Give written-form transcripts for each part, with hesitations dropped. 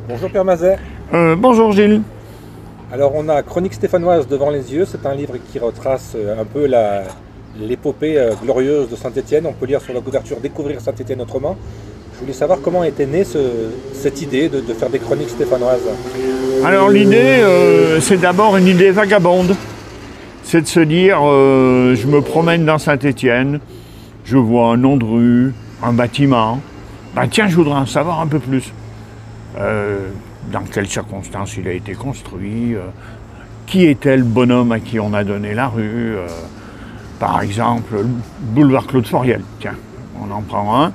Bonjour Pierre Mazet. Bonjour Gilles. Alors on a Chronique stéphanoise devant les yeux, c'est un livre qui retrace un peu l'épopée glorieuse de Saint-Étienne. On peut lire sur la couverture Découvrir Saint-Étienne autrement. Je voulais savoir comment était née cette idée de faire des chroniques stéphanoises. Alors l'idée, c'est d'abord une idée vagabonde. C'est de se dire, je me promène dans Saint-Étienne, je vois un nom de rue, un bâtiment. Ben tiens, je voudrais en savoir un peu plus. Dans quelles circonstances il a été construit, qui était le bonhomme à qui on a donné la rue. Par exemple, le boulevard Claude Foriel. Tiens, on en prend un.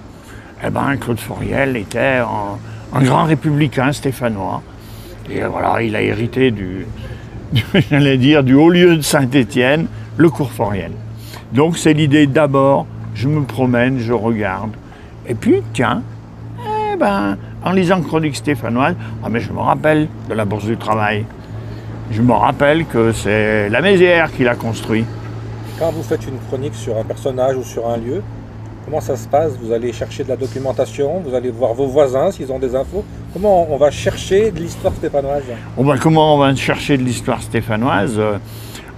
Eh ben, Claude Foriel était un grand républicain stéphanois. Et voilà, il a hérité j'allais dire, du haut lieu de Saint-Étienne, le cours Foriel. Donc c'est l'idée d'abord, je me promène, je regarde. Et puis, tiens, eh ben, en lisant Chronique stéphanoise, mais je me rappelle de la Bourse du Travail. Je me rappelle que c'est la Mézières qui l'a construit. Quand vous faites une chronique sur un personnage ou sur un lieu, comment ça se passe? Vous allez chercher de la documentation, vous allez voir vos voisins s'ils ont des infos. Comment on va chercher de l'histoire stéphanoise? Comment on va chercher de l'histoire stéphanoise?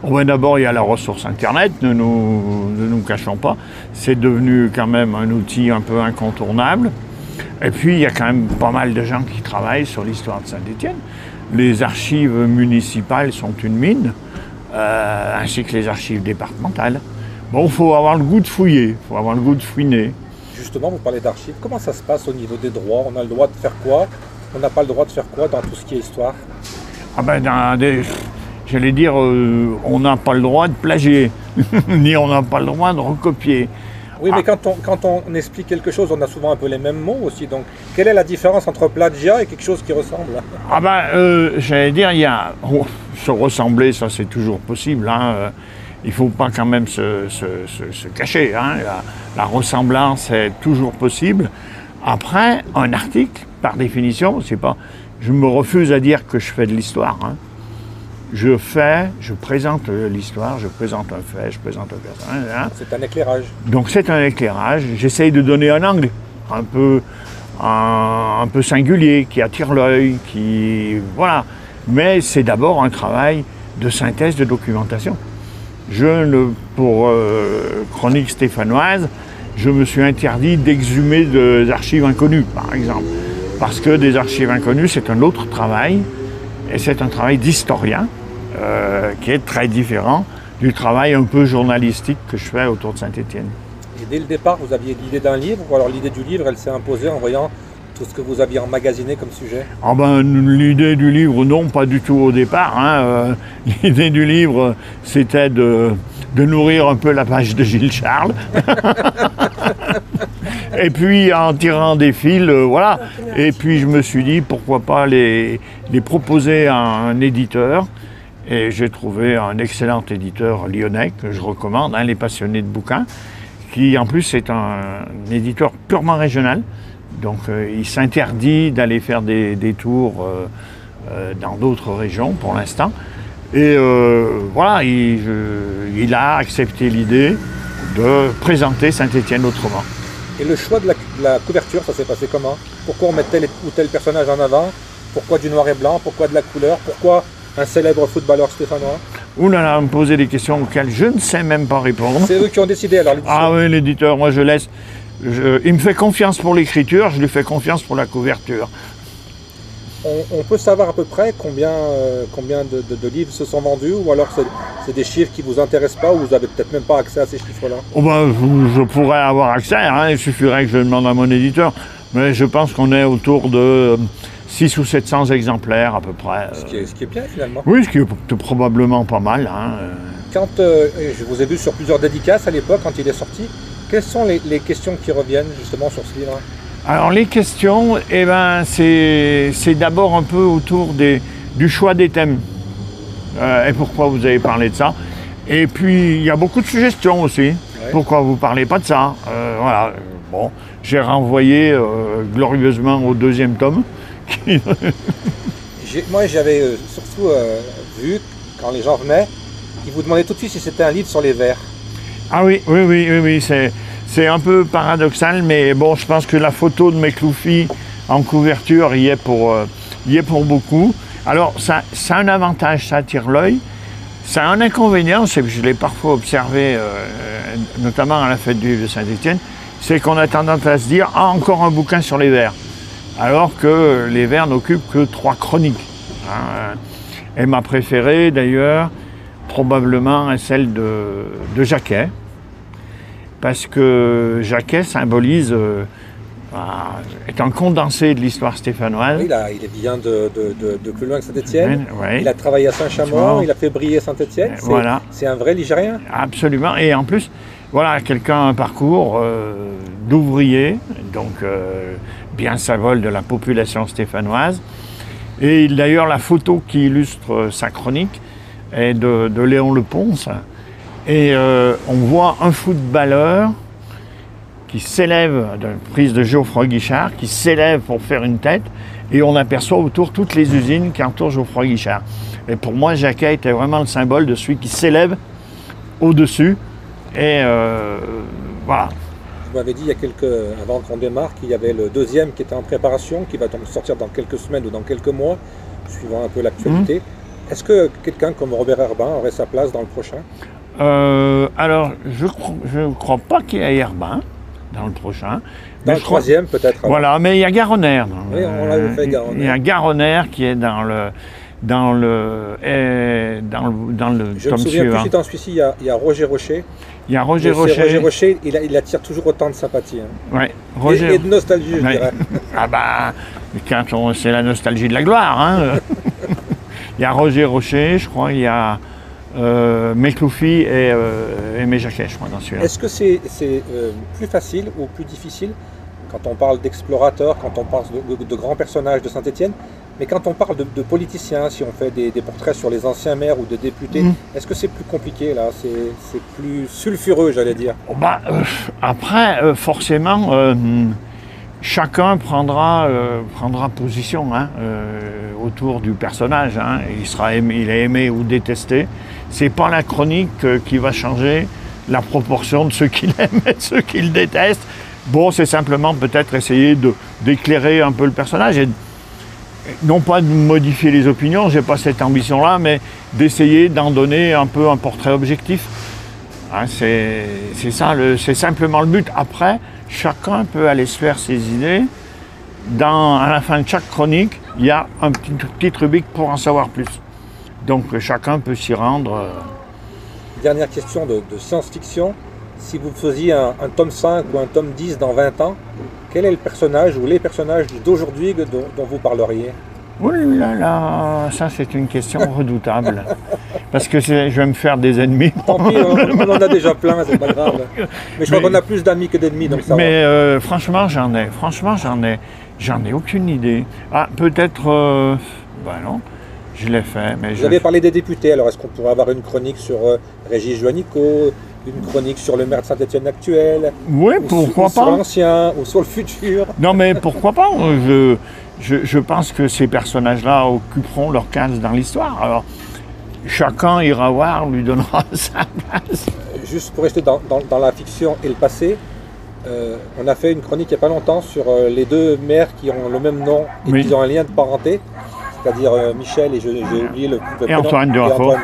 D'abord, il y a la ressource Internet, ne nous cachons pas. C'est devenu quand même un outil un peu incontournable. Et puis, il y a quand même pas mal de gens qui travaillent sur l'histoire de Saint-Étienne. Les archives municipales sont une mine, ainsi que les archives départementales. Bon, il faut avoir le goût de fouiller, il faut avoir le goût de fouiner. Justement, vous parlez d'archives. Comment ça se passe au niveau des droits? On a le droit de faire quoi? On n'a pas le droit de faire quoi dans tout ce qui est histoire? J'allais dire, on n'a pas le droit de plagier, ni on n'a pas le droit de recopier. Oui, mais quand on explique quelque chose, on a souvent un peu les mêmes mots aussi. Donc, quelle est la différence entre plagiat et quelque chose qui ressemble? J'allais dire, se ressembler, ça c'est toujours possible. Hein. Il ne faut pas quand même se cacher. Hein. La ressemblance est toujours possible. Après, un article, par définition, je me refuse à dire que je fais de l'histoire. Hein. Je présente l'histoire, je présente un fait, je présente un personnage. Hein. C'est un éclairage. Donc c'est un éclairage. J'essaye de donner un angle un peu singulier, qui attire l'œil, voilà. Mais c'est d'abord un travail de synthèse, de documentation. Pour Chronique stéphanoise, je me suis interdit d'exhumer des archives inconnues, par exemple. Parce que des archives inconnues, c'est un autre travail, et c'est un travail d'historien, qui est très différent du travail un peu journalistique que je fais autour de Saint-Étienne. Et dès le départ, vous aviez l'idée d'un livre, ou alors l'idée du livre, elle s'est imposée en voyant tout ce que vous aviez emmagasiné comme sujet? L'idée du livre, non, pas du tout au départ. Hein. L'idée du livre, c'était de nourrir un peu la page de Gilles Charles. Et puis, en tirant des fils, voilà. Et puis, je me suis dit, pourquoi pas les proposer à un éditeur. Et j'ai trouvé un excellent éditeur lyonnais, que je recommande, Les Passionnés de bouquins, qui, en plus, est un éditeur purement régional. Donc il s'interdit d'aller faire des tours dans d'autres régions pour l'instant. Et voilà, il a accepté l'idée de présenter Saint-Étienne autrement. Et le choix de la couverture, ça s'est passé comment? Pourquoi on met tel ou tel personnage en avant? Pourquoi du noir et blanc? Pourquoi de la couleur? Pourquoi un célèbre footballeur stéphanois? Ouh là là, me poser des questions auxquelles je ne sais même pas répondre. C'est eux qui ont décidé alors, l'éditeur? Ah oui, l'éditeur, moi je laisse. Il me fait confiance pour l'écriture, je lui fais confiance pour la couverture. On peut savoir à peu près combien de livres se sont vendus, ou alors c'est des chiffres qui ne vous intéressent pas, ou vous n'avez peut-être même pas accès à ces chiffres-là? Je pourrais avoir accès, hein, il suffirait que je demande à mon éditeur, mais je pense qu'on est autour de 600 ou 700 exemplaires à peu près. Ce qui est bien finalement. Oui, ce qui est probablement pas mal. Hein. Quand je vous ai vu sur plusieurs dédicaces à l'époque, quand il est sorti, quelles sont les questions qui reviennent justement sur ce livre? Alors les questions, c'est d'abord un peu autour du choix des thèmes. Et pourquoi vous avez parlé de ça. Et puis il y a beaucoup de suggestions aussi. Ouais. Pourquoi vous ne parlez pas de ça? Voilà. Bon, j'ai renvoyé glorieusement au deuxième tome. Moi j'avais surtout vu, quand les gens venaient, ils vous demandaient tout de suite si c'était un livre sur les vers. Ah oui, c'est un peu paradoxal, mais bon, je pense que la photo de Mekloufi en couverture y est pour y est pour beaucoup. Alors, ça a un avantage, ça attire l'œil. Ça a un inconvénient, c'est que je l'ai parfois observé, notamment à la fête du livre de Saint-Étienne, c'est qu'on a tendance à se dire « Ah, encore un bouquin sur les vers », alors que les vers n'occupent que 3 chroniques. Hein. Et ma préférée, d'ailleurs, probablement, est celle de Jacquet, parce que Jacquet symbolise, est un condensé de l'histoire stéphanoise. Oui, il vient de plus loin que Saint-Étienne. Oui. Il a travaillé à Saint-Chamond, il a fait briller Saint-Étienne. Voilà. C'est un vrai Ligérien. Absolument. Et en plus, voilà, quelqu'un a un parcours d'ouvrier, donc bien symbole de la population stéphanoise. Et d'ailleurs, la photo qui illustre sa chronique est de Léon Leponce. Et on voit un footballeur qui s'élève, d'une prise de Geoffroy Guichard, qui s'élève pour faire une tête, et on aperçoit autour toutes les usines qui entourent Geoffroy Guichard. Et pour moi, Jacquet était vraiment le symbole de celui qui s'élève au-dessus. Et voilà. Vous m'avez dit avant qu'on démarre, qu'il y avait le 2e qui était en préparation, qui va donc sortir dans quelques semaines ou dans quelques mois, suivant un peu l'actualité. Est-ce que quelqu'un comme Robert Herbin aurait sa place dans le prochain? Alors, je ne crois pas qu'il y ait Herbin dans le prochain. Dans le 3e peut-être. Voilà, mais il y a Garonner. Oui, on l'a fait Garonner. Il y a Garonner qui est dans le Je me souviens plus si dans celui-ci, il y a Roger Rocher. Il y a Roger Rocher. Roger Rocher, il attire toujours autant de sympathie. Hein. Ouais, Et de nostalgie, je dirais. Ah bah, c'est la nostalgie de la gloire. Hein. Il y a Roger Rocher, je crois, il y a Mekloufi et Aimé Jacquet, je crois, dans celui-là. Est-ce que c'est plus facile ou plus difficile quand on parle d'explorateurs, quand on parle de grands personnages de Saint-Étienne, mais quand on parle de politiciens, si on fait des portraits sur les anciens maires ou de députés, est-ce que c'est plus compliqué là? C'est plus sulfureux, j'allais dire. Après, forcément, chacun prendra position autour du personnage. Hein. Il est aimé ou détesté. C'est pas la chronique qui va changer la proportion de ceux qu'il aime et de ceux qu'il déteste. Bon, c'est simplement peut-être essayer d'éclairer un peu le personnage et non pas de modifier les opinions, j'ai pas cette ambition-là, mais d'essayer d'en donner un peu un portrait objectif. Hein, c'est ça, c'est simplement le but. Après, chacun peut aller se faire ses idées. À la fin de chaque chronique, il y a un petit rubrique pour en savoir plus. Donc chacun peut s'y rendre. Dernière question de science-fiction. Si vous faisiez un tome 5 ou un tome 10 dans 20 ans, quel est le personnage ou les personnages d'aujourd'hui dont vous parleriez? Oui, là, ça c'est une question redoutable. Parce que je vais me faire des ennemis. Tant pis, on en a déjà plein, c'est pas grave. Mais je crois qu'on a plus d'amis que d'ennemis, donc ça va. Franchement, j'en ai aucune idée. Ah, peut-être... non, je l'ai fait. Mais vous avez parlé des députés, alors est-ce qu'on pourrait avoir une chronique sur Régis Juanico, une chronique sur le maire de Saint-Étienne actuel? Oui, pourquoi pas. Sur l'ancien, ou sur le futur? Non, mais pourquoi pas. Je pense que ces personnages-là occuperont leur case dans l'histoire. Alors, chacun ira voir, lui donnera sa place. Juste pour rester dans la fiction et le passé, on a fait une chronique il n'y a pas longtemps sur les 2 maires qui ont le même nom et qui ont un lien de parenté, c'est-à-dire Michel et j'ai oublié le et Antoine Durafour.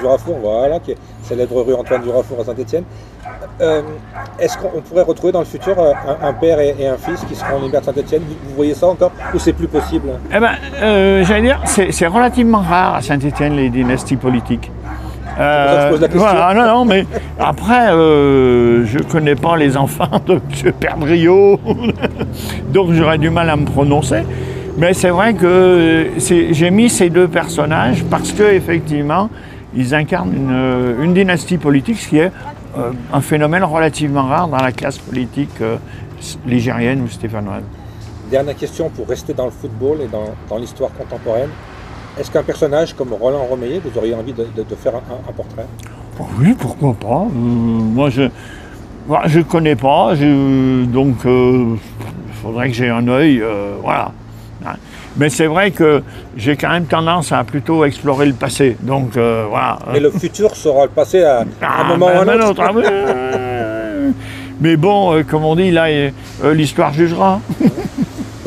Voilà, qui est célèbre rue Antoine Durafour à Saint-Étienne. Est-ce qu'on pourrait retrouver dans le futur un père et un fils qui seront les maires de Saint-Étienne? Vous voyez ça encore ou c'est plus possible? J'allais dire, c'est relativement rare à Saint-Étienne les dynasties politiques. C'est pour ça que je pose la question. Voilà, non, mais après, je ne connais pas les enfants de M. Perdriau, donc j'aurais du mal à me prononcer. Mais c'est vrai que j'ai mis ces 2 personnages parce qu'effectivement, ils incarnent une dynastie politique, ce qui est un phénomène relativement rare dans la classe politique ligérienne ou stéphanoise. Dernière question pour rester dans le football et dans l'histoire contemporaine. Est-ce qu'un personnage comme Roland Romeyer, vous auriez envie de faire un portrait? Oui, pourquoi pas. Moi, je ne connais pas, donc il faudrait que j'ai un œil, voilà. Mais c'est vrai que j'ai quand même tendance à plutôt explorer le passé, donc voilà. Mais le futur sera le passé à un moment ou à un autre. Mais bon, comme on dit, là, l'histoire jugera.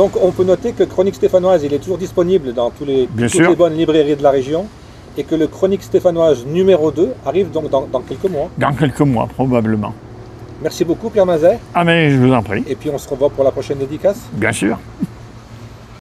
Donc on peut noter que Chronique stéphanoise, il est toujours disponible dans toutes les bonnes librairies de la région et que le Chronique stéphanoise numéro 2 arrive donc dans quelques mois. Dans quelques mois, probablement. Merci beaucoup Pierre Mazet. Ah mais je vous en prie. Et puis on se revoit pour la prochaine dédicace. Bien sûr.